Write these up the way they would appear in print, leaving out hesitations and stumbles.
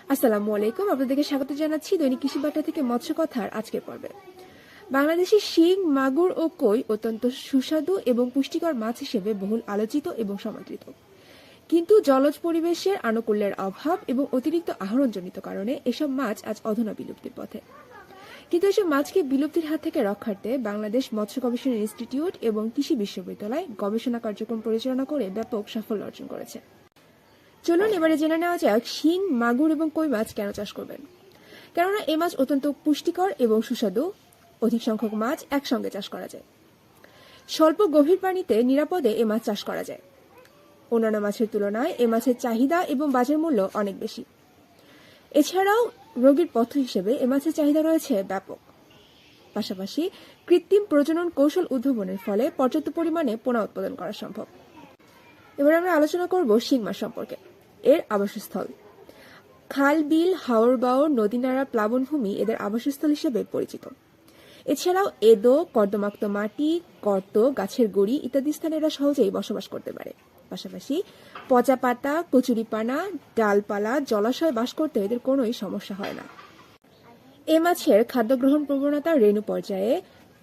আসসালামু আলাইকুম, আপনাদেরকে স্বাগত জানাচ্ছি দৈনিক কৃষি বার্তা থেকে মৎস্য কথার আজকের পর্বে। বাংলাদেশি শিং, মাগুর ও কই অত্যন্ত সুস্বাদু এবং পুষ্টিকর মাছ হিসেবে বহুল আলোচিত এবং সমাদৃত। কিন্তু জলজ পরিবেশের আনুকূল্যের অভাব এবং অতিরিক্ত আহরণজনিত কারণে এসব মাছ আজ অধুনা বিলুপ্তির পথে। কিন্তু এসব মাছকে বিলুপ্তির হাত থেকে রক্ষার্থে বাংলাদেশ মৎস্য গবেষণা ইনস্টিটিউট এবং কৃষি বিশ্ববিদ্যালয় গবেষণা কার্যক্রম পরিচালনা করে ব্যাপক সাফল্য অর্জন করেছে। চলুন এবারে জেনে নেওয়া যাক শিং, মাগুর এবং কই মাছ কেন চাষ করবেন। কেননা এই মাছ অত্যন্ত পুষ্টিকর এবং সুস্বাদু। অধিক সংখ্যক মাছ একসঙ্গে চাষ করা যায়। স্বল্প গভীর পানিতে নিরাপদে এ মাছ চাষ করা যায়। অন্যান্য মাছের তুলনায় এ মাছের চাহিদা এবং বাজার মূল্য অনেক বেশি। এছাড়াও রোগীর পথ্য হিসেবে এ মাছের চাহিদা রয়েছে ব্যাপক। পাশাপাশি কৃত্রিম প্রজনন কৌশল উদ্ভাবনের ফলে পর্যাপ্ত পরিমাণে পোনা উৎপাদন করা সম্ভব। এবার আমরা আলোচনা করব শিং মাছ সম্পর্কে। এর আবাসস্থল খাল, বিল, হাওর বাওর, নদীনালা, প্লাবনভূমি এদের আবাসস্থল হিসেবে পরিচিত। এছাড়াও এদো, কর্দমাক্ত মাটি, গর্ত, গাছের গুড়ি ইত্যাদি স্থানে এরা সহজেই বসবাস করতে পারে। পাশাপাশি পচা পাতা, কচুরিপানা, ডালপালা, জলাশয়ে বাস করতে এদের কোনোই সমস্যা হয় না। এ মাছের খাদ্য গ্রহণ প্রবণতা রেণু পর্যায়ে,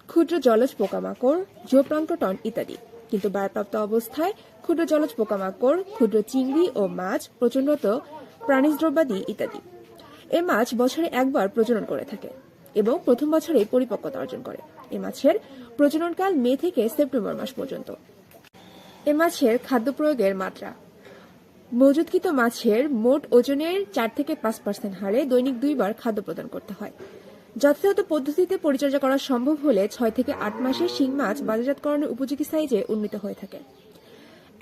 ক্ষুদ্র জলজ পোকামাকড়, জুওপ্লাঙ্কটন ইত্যাদি। কিন্তু বায়ুপ্রাপ্ত অবস্থায় ক্ষুদ্র জলজ পোকামাকড়, ক্ষুদ্র চিংড়ি ও মাছ, প্রচন্ডত প্রাণীজ দ্রব্যাদি ইত্যাদি। এ মাছ বছরে একবার প্রজনন করে থাকে এবং প্রথম বছরেই পরিপক্কতা অর্জন করে। এ মাছের প্রজননকাল মে থেকে সেপ্টেম্বর মাস পর্যন্ত। এ মাছের খাদ্য প্রয়োগের মাত্রা মজুতকৃত মাছের মোট ওজনের 4 থেকে 5% হারে দৈনিক 2 বার খাদ্য প্রদান করতে হয়। যথাযথ পদ্ধতিতে পরিচর্যা করা সম্ভব হলে 6 থেকে 8 মাসে শিং মাছ বাজারজাতকরণের উপযোগী সাইজে উন্নীত হয়ে থাকে।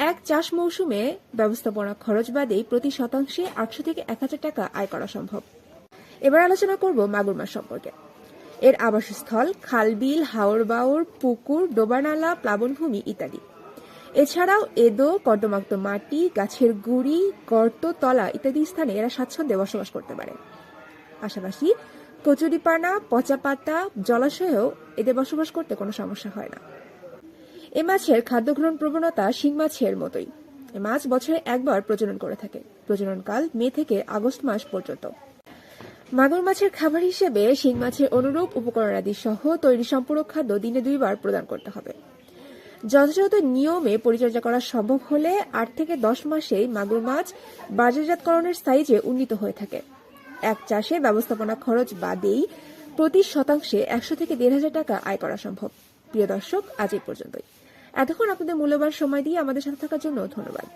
এক চাষ মৌসুমে ব্যবস্থাপনা খরচ বাদেই প্রতি শতাংশে 800 থেকে 1000 টাকা আয় করা সম্ভব। এবার আলোচনা করব মাগুর মাছ সম্পর্কে। এর আবাসস্থল খাল, বিল, হাওর বাওর, পুকুর, ডোবানালা, প্লাবনভূমি ইত্যাদি। এছাড়াও এদো, কর্দমাক্ত মাটি, গাছের গুড়ি, গর্ত, তলা ইত্যাদি স্থানে এরা স্বাচ্ছন্দ্যে বসবাস করতে পারে। পাশাপাশি কচুরিপানা, পচা পাতা, জলাশয়েও এদের বসবাস করতে কোনো সমস্যা হয় না। এ মাছের খাদ্য গ্রহণ প্রবণতা শিং মাছের মতোই। এ মাছ বছরে একবার প্রজনন করে থাকে। প্রজননকাল মে থেকে আগস্ট মাস পর্যন্ত। মাগুর মাছের খাবার হিসেবে শিং মাছের অনুরূপ উপকরণাদি সহ তৈরি সম্পূরক খাদ্য দিনে 2 বার প্রদান করতে হবে। যথাযথ নিয়মে পরিচর্যা করা সম্ভব হলে 8 থেকে 10 মাসেই মাগুর মাছ বাজারজাতকরণের সাইজে উন্নীত হয়ে থাকে। এক চাষে ব্যবস্থাপনা খরচ বাদেই প্রতি শতাংশে 100 থেকে 1500 টাকা আয় করা সম্ভব। প্রিয় দর্শক, আজ এই পর্যন্তই। এতক্ষণ আপনাদের মূল্যবান সময় দিয়ে আমাদের সাথে থাকার জন্য ধন্যবাদ।